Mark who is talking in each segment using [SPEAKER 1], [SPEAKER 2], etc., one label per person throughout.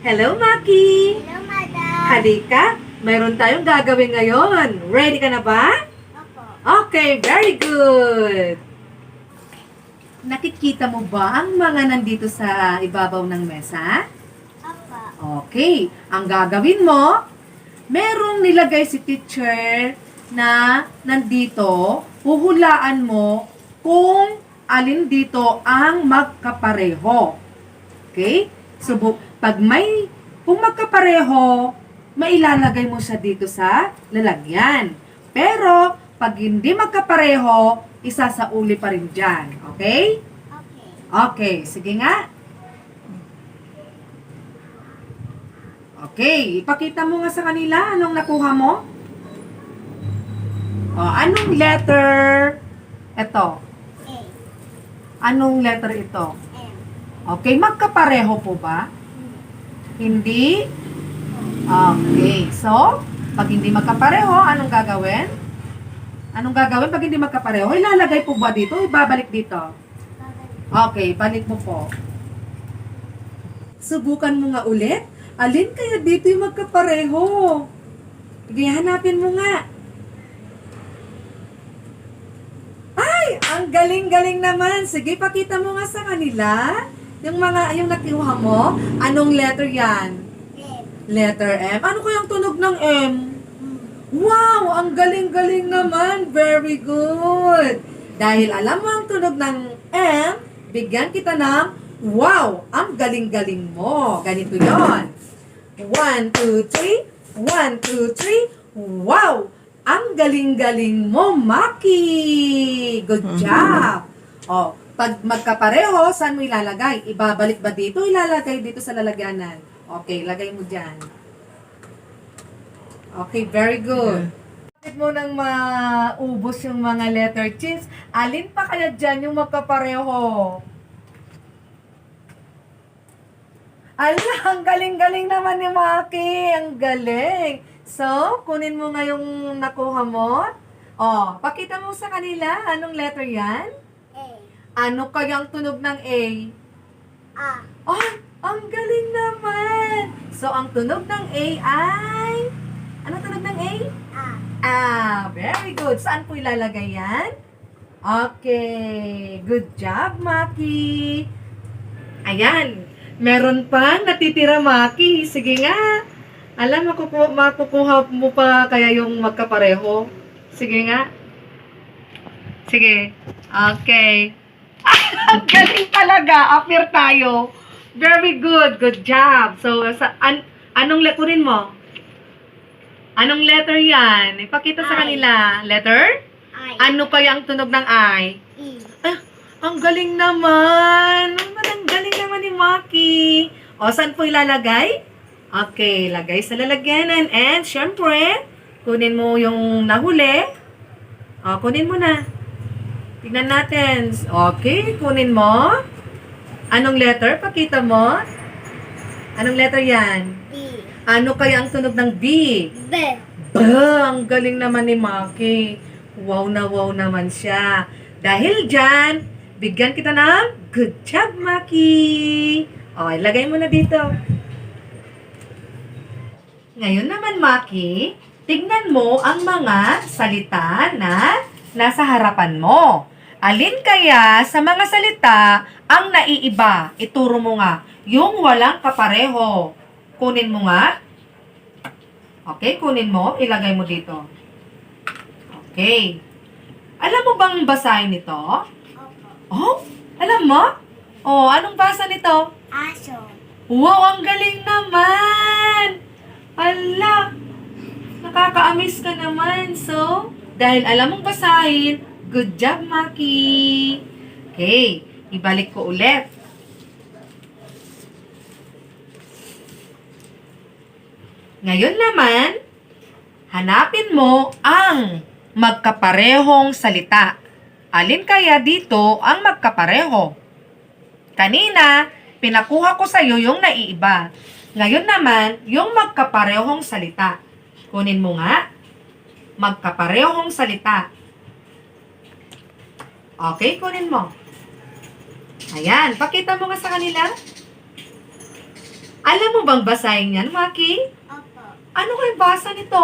[SPEAKER 1] Hello, Maki!
[SPEAKER 2] Hello, madam.
[SPEAKER 1] Halika, mayroon tayong gagawin ngayon. Ready ka na ba?
[SPEAKER 2] Opo.
[SPEAKER 1] Okay, very good! Nakikita mo ba ang mga nandito sa ibabaw ng mesa?
[SPEAKER 2] Opo.
[SPEAKER 1] Okay, ang gagawin mo, merong nilagay si teacher na nandito, huhulaan mo kung alin dito ang magkapareho. Okay? So, kung magkapareho, mailalagay mo siya dito sa lalagyan. Pero, pag hindi magkapareho, isasauli pa rin dyan. Okay?
[SPEAKER 2] Okay.
[SPEAKER 1] Okay, sige nga. Okay, ipakita mo nga sa kanila anong nakuha mo. Anong letter ito?
[SPEAKER 2] A.
[SPEAKER 1] Anong letter ito?
[SPEAKER 2] M.
[SPEAKER 1] Okay, magkapareho po ba? Hindi? Okay, so, pag hindi magkapareho, anong gagawin? Anong gagawin pag hindi magkapareho? Ilalagay po ba dito? Ibabalik dito? Okay, balik mo po. Subukan mo nga ulit. Alin kaya dito yung magkapareho? Sige, hanapin mo nga. Ay, ang galing-galing naman. Sige, pakita mo nga sa kanila. Yung nakuha mo, anong letter yan?
[SPEAKER 2] M.
[SPEAKER 1] Letter M. Ano kayang tunog ng M? Wow, ang galing-galing naman. Very good. Dahil alam mo ang tunog ng M, bigyan kita ng wow, ang galing-galing mo. Ganito yon. 1, 2, 3. 1, 2, 3. Wow! Ang galing-galing mo, Maki! Good job! Pag magkapareho, saan mo ilalagay? Ibabalik ba dito? Ilalagay dito sa lalagyanan. Okay, lagay mo dyan. Okay, very good. Bakit mo nang maubos yung mga letter chins? Alin pa kaya dyan yung magkapareho? Ala, ang galing-galing naman ni Maki. Ang galing. So, kunin mo nga yung nakuha mo. Pakita mo sa kanila. Anong letter yan?
[SPEAKER 2] A.
[SPEAKER 1] Ano kayang tunog ng A?
[SPEAKER 2] A.
[SPEAKER 1] Ang galing naman. So, ang tunog ng A ay... Anong tunog ng A?
[SPEAKER 2] A.
[SPEAKER 1] Very good. Saan po ilalagay yan? Okay. Good job, Maki. Ayan. Meron pa natitira, Maki. Sige nga. Alam, makukuha mo pa kaya yung magkapareho. Sige nga. Sige. Okay. Ang galing talaga. Appear tayo. Very good. Good job. So, anong kunin mo? Anong letter yan? Ipakita sa
[SPEAKER 2] I.
[SPEAKER 1] kanila. Letter?
[SPEAKER 2] I.
[SPEAKER 1] Ano kaya ang tunog ng I?
[SPEAKER 2] E.
[SPEAKER 1] Ang galing naman. Ang galing naman ni Maki. Saan po ilalagay? Okay, lagay sa lalagyanan. And, syempre, kunin mo yung nahuli. Kunin mo na. Tignan natin. Okay, kunin mo. Anong letter? Pakita mo. Anong letter yan?
[SPEAKER 2] B.
[SPEAKER 1] Ano kaya ang tunog ng B?
[SPEAKER 2] B.
[SPEAKER 1] Ang galing naman ni Maki. Wow na wow naman siya. Dahil dyan, bigyan kita ng good job, Maki. Ilagay mo na dito. Ngayon naman, Maki, tignan mo ang mga salita na nasa harapan mo. Alin kaya sa mga salita ang naiiba? Ituro mo nga. Yung walang kapareho. Kunin mo nga. Okay, kunin mo. Ilagay mo dito. Okay. Alam mo bang basahin ito?
[SPEAKER 2] Opo.
[SPEAKER 1] Alam mo? Anong basa nito?
[SPEAKER 2] Aso.
[SPEAKER 1] Wow, ang galing naman! Ala, nakaka-amaze ka naman. So, dahil alam mong basahin, good job, Maki. Okay, ibalik ko ulit. Ngayon naman, hanapin mo ang magkaparehong salita. Alin kaya dito ang magkapareho? Kanina, pinakuha ko sa iyo yung naiiba. Ngayon naman, yung magkaparehong salita. Kunin mo nga. Magkaparehong salita. Okay, kunin mo. Ayan, pakita mo nga sa kanila. Alam mo bang basahin yan, Maki?
[SPEAKER 2] Opo.
[SPEAKER 1] Ano kayong basa nito?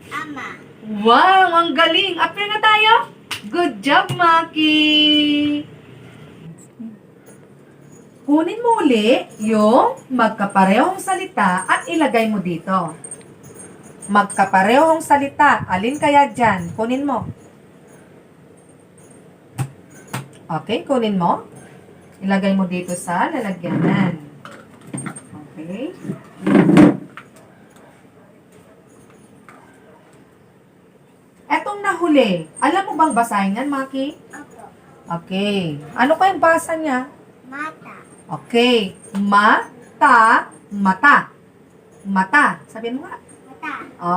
[SPEAKER 2] Ama.
[SPEAKER 1] Wow, ang galing. Apir na tayo? Good job, Maki. Kunin mo uli yung magkaparehong salita at ilagay mo dito. Magkaparehong salita. Alin kaya dyan? Kunin mo. Okay, kunin mo. Ilagay mo dito sa lalagyanan. Okay. Etong nahuli. Alam mo bang basahin yan, Maki?
[SPEAKER 2] Opo.
[SPEAKER 1] Okay. Ano kayang basa niya?
[SPEAKER 2] Mata.
[SPEAKER 1] Okay. Mata. Mata. Mata. Sabihin mo nga.
[SPEAKER 2] Mata.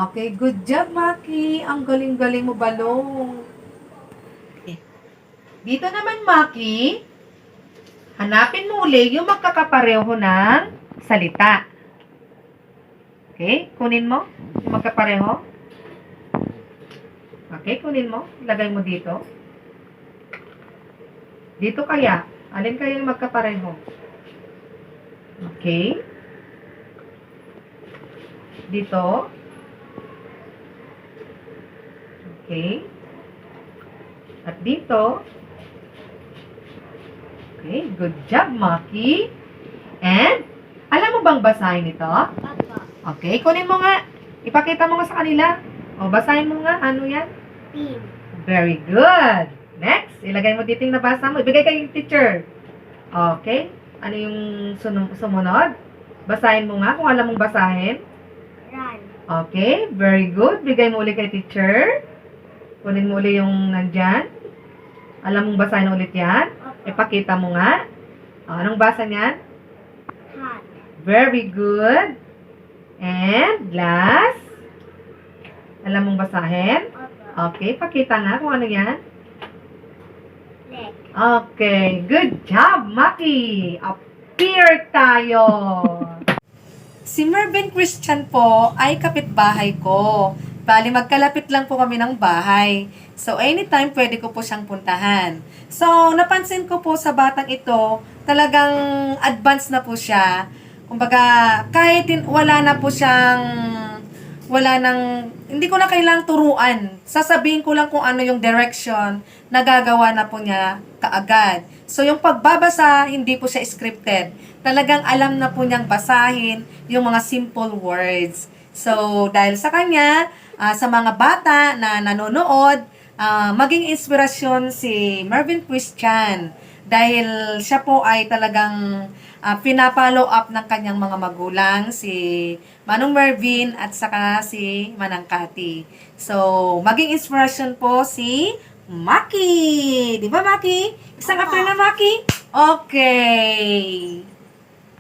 [SPEAKER 1] Okay. Good job, Maki. Ang galing-galing mo, balong. Dito naman, Maki. Hanapin mo uli yung magkakapareho ng salita. Okay? Kunin mo. Yung magkapareho. Okay, kunin mo. Ilagay mo dito. Dito kaya. Alin kaya yung magkapareho? Okay. Dito. Okay. At dito. Okay, good job, Maki. And, alam mo bang basahin ito?
[SPEAKER 2] Opo.
[SPEAKER 1] Okay, kunin mo nga. Ipakita mo nga sa kanila. O, basahin mo nga. Ano yan?
[SPEAKER 2] Pin.
[SPEAKER 1] Very good. Next, ilagay mo dito yung nabasa mo. Ibigay kay teacher. Okay. Ano yung sumunod? Basahin mo nga kung alam mong basahin.
[SPEAKER 2] Run.
[SPEAKER 1] Okay, very good. Bigay mo ulit kay teacher. Kunin mo ulit yung nandyan. Alam mong basahin ulit yan.
[SPEAKER 2] Opo.
[SPEAKER 1] Ipakita mo nga. Anong basa niyan?
[SPEAKER 2] Hat.
[SPEAKER 1] Very good. And last. Alam mong basahin?
[SPEAKER 2] Opo.
[SPEAKER 1] Okay, pakita nga kung ano yan.
[SPEAKER 2] Leg.
[SPEAKER 1] Okay, good job, Maki. Appear tayo. Si Mervin Christian po ay kapitbahay ko. Bali, magkalapit lang po kami ng bahay. So, anytime pwede ko po siyang puntahan. So, napansin ko po sa batang ito, talagang advanced na po siya. Kumbaga, kahit hindi ko na kailangang turuan. Sasabihin ko lang kung ano yung direction na gagawa na po niya kaagad. So, yung pagbabasa, hindi po siya scripted. Talagang alam na po niyang basahin yung mga simple words. So, dahil sa kanya, sa mga bata na nanonood, maging inspirasyon si Mervin Christian. Dahil siya po ay talagang pinapollow up ng kanyang mga magulang, si Manong Mervin at saka si Manang Cathy. So, maging inspirasyon po si Maki. Di ba, Maki? Isang apel na, Maki? Okay.